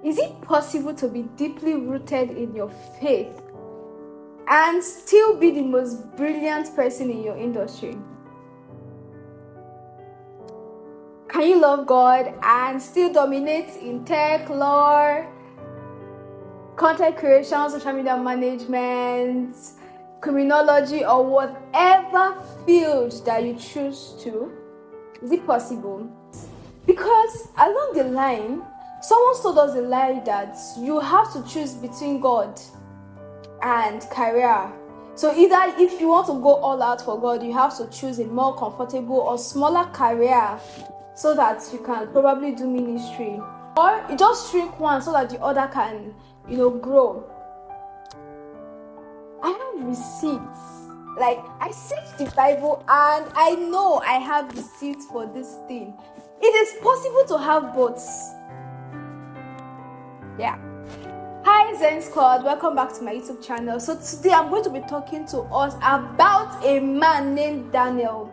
Is it possible to be deeply rooted in your faith and still be the most brilliant person in your industry? Can you love God and still dominate in tech, law, content creation, social media management, criminology, or whatever field that you choose to? Is it possible? Because along the line, someone told us a lie that you have to choose between God and career. So either if you want to go all out for God, you have to choose a more comfortable or smaller career so that you can probably do ministry. Or you just shrink one so that the other can, grow. I have receipts. Like, I searched the Bible and I know I have receipts for this thing. It is possible to have both. Yeah. Hi Zen Squad, welcome back to my YouTube channel. So today I'm going to be talking to us about a man named Daniel.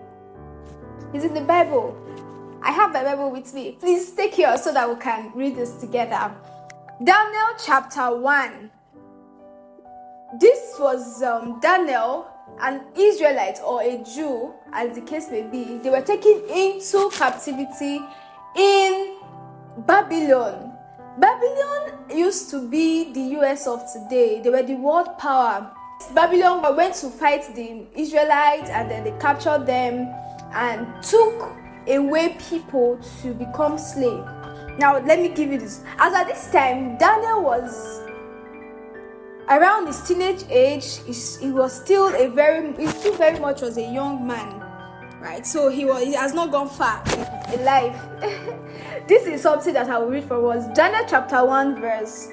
He's in the Bible. I have my Bible with me. Please stay here so that we can read this together. Daniel chapter 1. This was Daniel, an Israelite or a Jew, as the case may be. They were taken into captivity in Babylon. Babylon used to be the US of today. They were the world power. Babylon went to fight the Israelites and then they captured them and took away people to become slaves. Now let me give you this. As at this time, Daniel was around his teenage age. He still very much was a young man, right? So he has not gone far in life. This is something that I will read for us. Daniel chapter 1 verse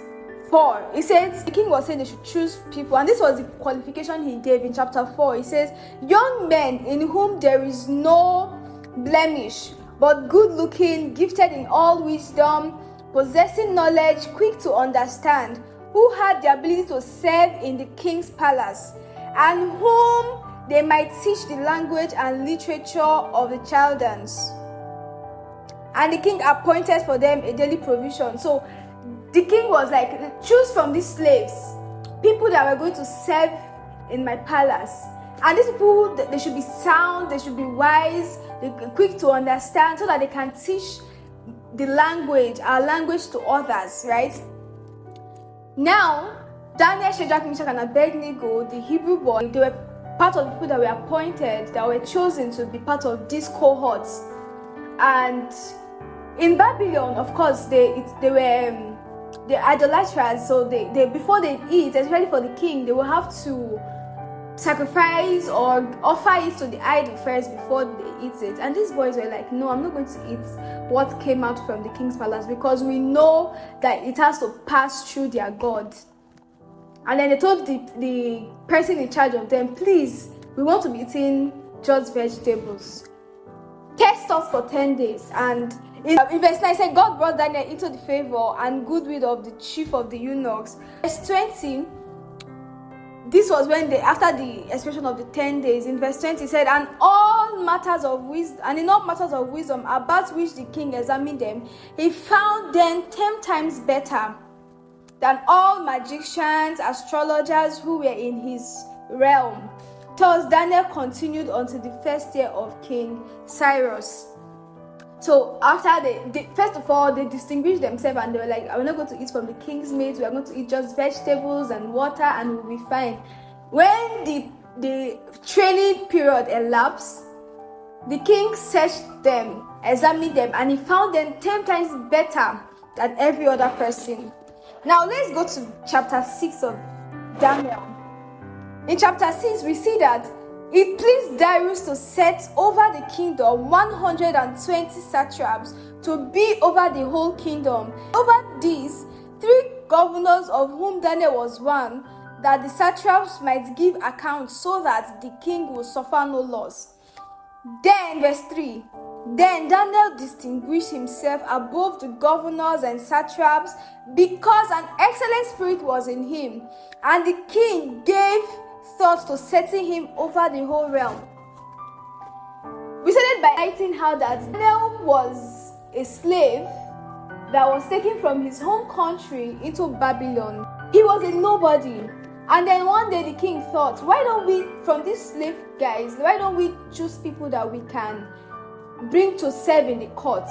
4. It says the king was saying they should choose people, and this was the qualification he gave in chapter 4. He says, young men in whom there is no blemish, but good looking, gifted in all wisdom, possessing knowledge, quick to understand, who had the ability to serve in the king's palace, and whom they might teach the language and literature of the Chaldeans. And the king appointed for them a daily provision. So the king was like, choose from these slaves people that were going to serve in my palace. And these people, they should be sound, they should be wise, they're quick to understand, so that they can teach the language, our language, to others, right? Now, Daniel, Shadrach, Meshach, and Abednego, the Hebrew boys, they were part of the people that were appointed, that were chosen to be part of these cohorts. And in Babylon, of course, they were the idolaters. So they before they eat, especially for the king, they will have to sacrifice or offer it to the idol first before they eat it. And these boys were like, no, I'm not going to eat what came out from the king's palace, because we know that it has to pass through their God. And then they told the person in charge of them, please, we want to be eating just vegetables. Test us for 10 days. And in verse 9, it said, God brought Daniel into the favor and goodwill of the chief of the eunuchs. Verse 20, this was when after the expression of the 10 days, in verse 20 it said, and in all matters of wisdom about which the king examined them, he found them 10 times better than all magicians, astrologers who were in his realm. Thus Daniel continued until the first year of King Cyrus. So after they first of all, they distinguished themselves and they were like, we're not going to eat from the king's meat, we are going to eat just vegetables and water and we'll be fine. When the training period elapsed, the king searched them, examined them, and he found them 10 times better than every other person. Now let's go to chapter 6 of Daniel. In chapter 6, we see that it pleased Darius to set over the kingdom 120 satraps to be over the whole kingdom. Over these, 3 governors, of whom Daniel was one, that the satraps might give account, so that the king will suffer no loss. Then, verse 3, then Daniel distinguished himself above the governors and satraps, because an excellent spirit was in him, and the king gave thought to setting him over the whole realm. We started by citing how that Daniel was a slave that was taken from his home country into Babylon. He was a nobody. And then one day the king thought, why don't we, from these slave guys, why don't we choose people that we can bring to serve in the court?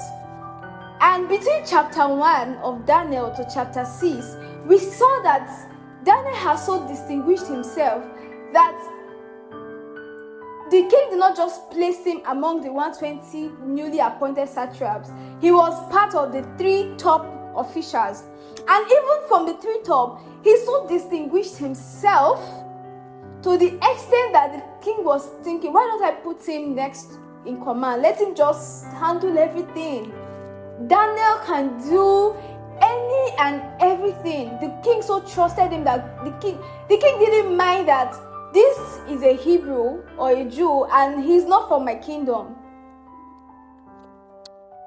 And between chapter 1 of Daniel to chapter 6, we saw that Daniel has so distinguished himself that the king did not just place him among the 120 newly appointed satraps. He was part of the 3 top officials. And even from the 3 top, he so distinguished himself to the extent that the king was thinking, why don't I put him next in command? Let him just handle everything. Daniel can do any and everything. The king so trusted him that the king didn't mind that this is a Hebrew or a Jew and he's not from my kingdom.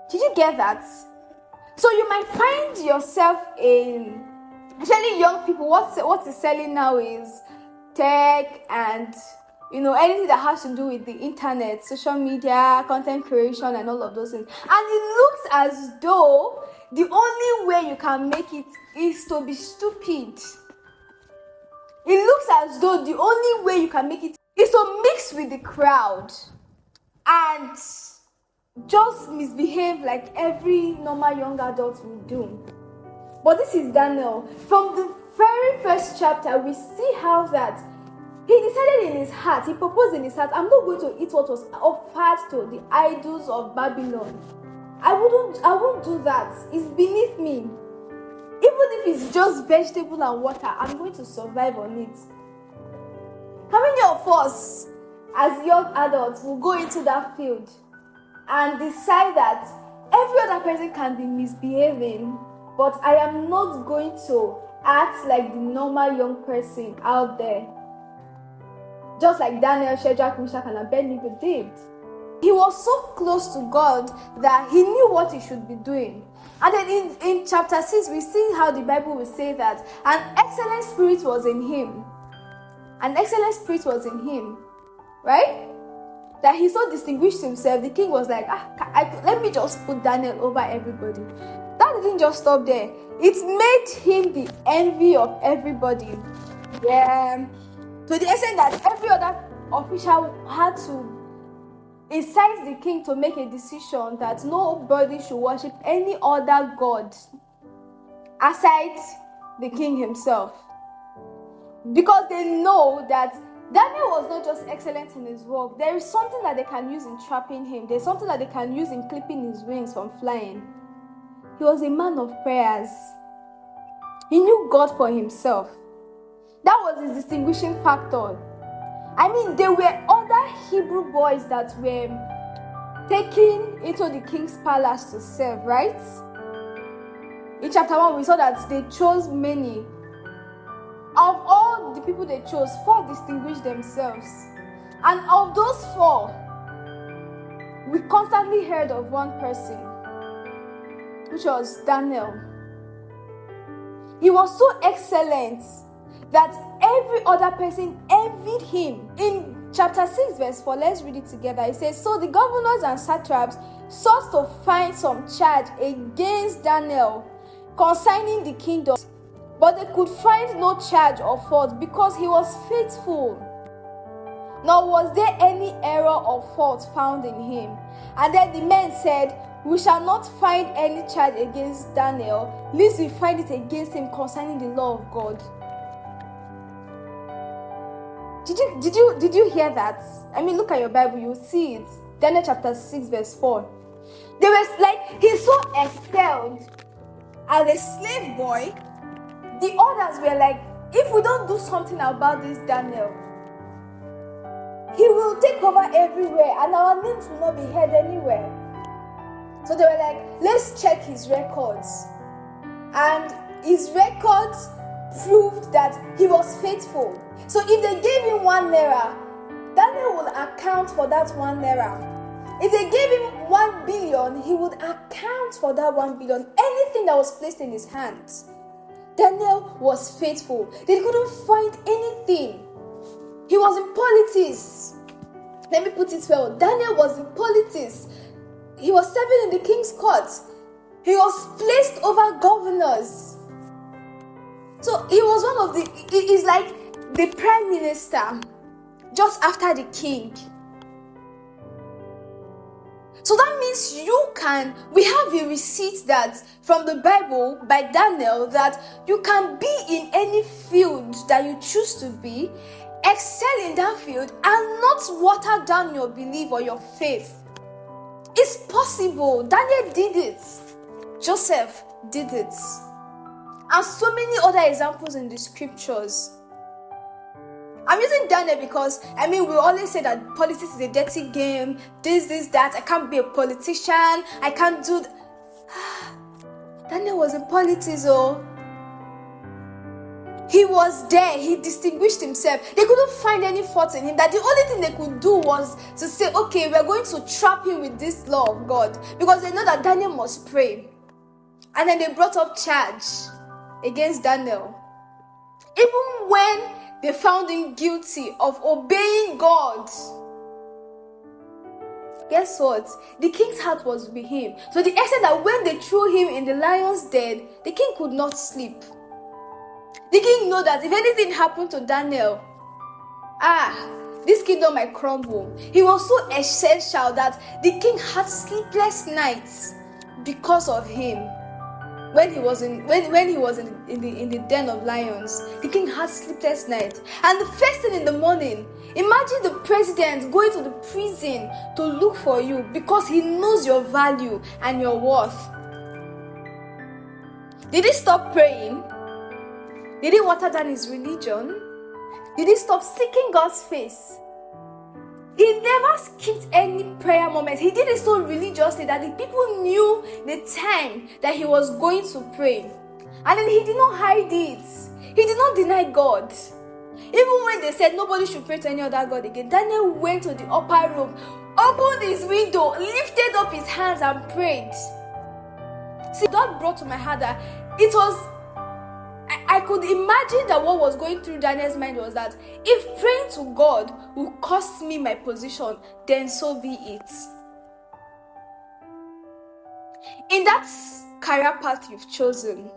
Did you get that? So you might find yourself in, especially young people, what is selling now is tech and anything that has to do with the internet, social media, content creation, and all of those things. And it looks as though the only way you can make it is to be stupid. It looks as though the only way you can make it is to mix with the crowd and just misbehave like every normal young adult will do. But this is Daniel. From the very first chapter, we see how that he decided in his heart, he proposed in his heart, I'm not going to eat what was offered to the idols of Babylon. I won't do that. It's beneath me. Even if it's just vegetable and water, I'm going to survive on it. How many of us, as young adults, will go into that field and decide that every other person can be misbehaving, but I am not going to act like the normal young person out there? Just like Daniel, Shadrach, Meshach, and Abednego did. He was so close to God that he knew what he should be doing. And then in chapter 6, we see how the Bible will say that an excellent spirit was in him. An excellent spirit was in him. Right? That he so distinguished himself. The king was like, let me just put Daniel over everybody. That didn't just stop there. It made him the envy of everybody. Yeah. To the extent that every other official had to incite the king to make a decision that nobody should worship any other god aside the king himself. Because they know that Daniel was not just excellent in his work. There is something that they can use in trapping him. There's something that they can use in clipping his wings from flying. He was a man of prayers. He knew God for himself. That was his distinguishing factor. I mean, there were other Hebrew boys that were taken into the king's palace to serve, right? In chapter 1, we saw that they chose many. Of all the people they chose, 4 distinguished themselves. And of those 4, we constantly heard of one person, which was Daniel. He was so excellent that every other person envied him. In chapter 6 verse 4, let's read it together. It says, so the governors and satraps sought to find some charge against Daniel concerning the kingdom, but they could find no charge or fault because he was faithful. Nor was there any error or fault found in him. And then the men said, we shall not find any charge against Daniel, lest we find it against him concerning the law of God. Did you hear that? I mean, look at your Bible, you'll see it. Daniel chapter 6 verse 4. They were like, he so excelled as a slave boy. The others were like, if we don't do something about this Daniel, he will take over everywhere and our names will not be heard anywhere. So they were like, let's check his records. And his records proved that he was faithful. So if they gave him 1 naira, Daniel will account for that 1 naira. If they gave him 1 billion, he would account for that 1 billion. Anything that was placed in his hands. Daniel was faithful. They couldn't find anything. He was in politics. Let me put it well. Daniel was in politics. He was serving in the king's court. He was placed over governors. So he was one of he's like the prime minister just after the king. So that means we have a receipt that from the Bible by Daniel that you can be in any field that you choose to be, excel in that field, and not water down your belief or your faith. It's possible. Daniel did it. Joseph did it. And so many other examples in the scriptures. I'm using Daniel because, we always say that politics is a dirty game, this, that, I can't be a politician, I can't do Daniel was in politics, He was there, he distinguished himself. They couldn't find any fault in him, that the only thing they could do was to say, okay, we're going to trap him with this law of God, because they know that Daniel must pray. And then they brought up charge against Daniel. Even when they found him guilty of obeying God, guess what? The king's heart was with him. So the extent that when they threw him in the lion's den, the king could not sleep. The king knew that if anything happened to Daniel, this kingdom might crumble. He was so essential that the king had sleepless nights because of him. When he was in the den of lions, the king had sleepless nights. And the first thing in the morning, imagine the president going to the prison to look for you because he knows your value and your worth. Did he stop praying? Did he water down his religion? Did he stop seeking God's face? He never skipped any prayer moment. He did it so religiously that the people knew the time that he was going to pray. And then he did not hide it. He did not deny God. Even when they said nobody should pray to any other God again, Daniel went to the upper room, opened his window, lifted up his hands and prayed. See, God brought to my heart that it was, I could imagine that what was going through Daniel's mind was that if praying to God will cost me my position, then so be it. In that career path you've chosen,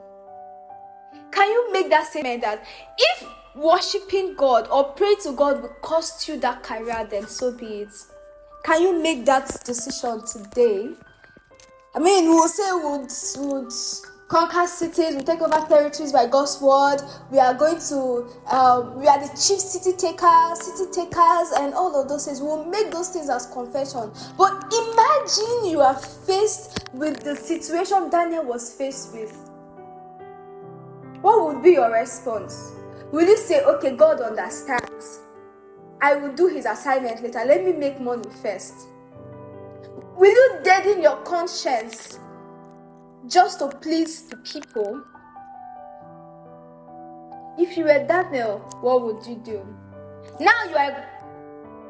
can you make that statement that if worshiping God or praying to God will cost you that career, then so be it? Can you make that decision today? We'll say would conquer cities, we take over territories by God's word. We are going to, we are the chief city takers, and all of those things. We'll make those things as confession. But imagine you are faced with the situation Daniel was faced with. What would be your response? Will you say, okay, God understands. I will do his assignment later. Let me make money first. Will you deaden your conscience just to please the people? If you were Daniel, what would you do? Now you are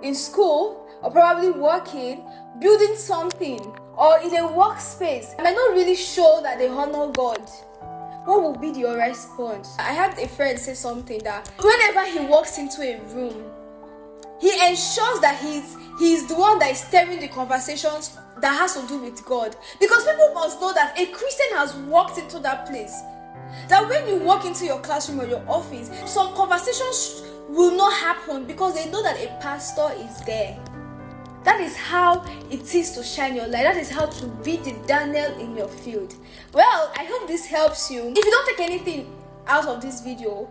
in school or probably working, building something, or in a workspace. I might not really show that they honor God. What will be your response? I had a friend say something that whenever he walks into a room, he ensures that he's the one that is steering the conversations that has to do with God. Because people must know that a Christian has walked into that place. That when you walk into your classroom or your office, some conversations will not happen because they know that a pastor is there. That is how it is to shine your light. That is how to be the Daniel in your field. Well, I hope this helps you. If you don't take anything out of this video,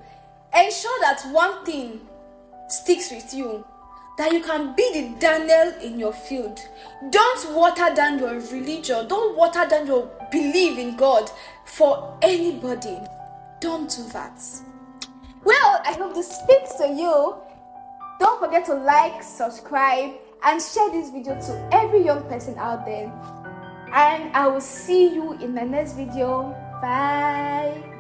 ensure that one thing sticks with you. That you can be the Daniel in your field. Don't water down your religion. Don't water down your belief in God for anybody. Don't do that. Well, I hope this speaks to you. Don't forget to like, subscribe, and share this video to every young person out there. And I will see you in my next video. Bye.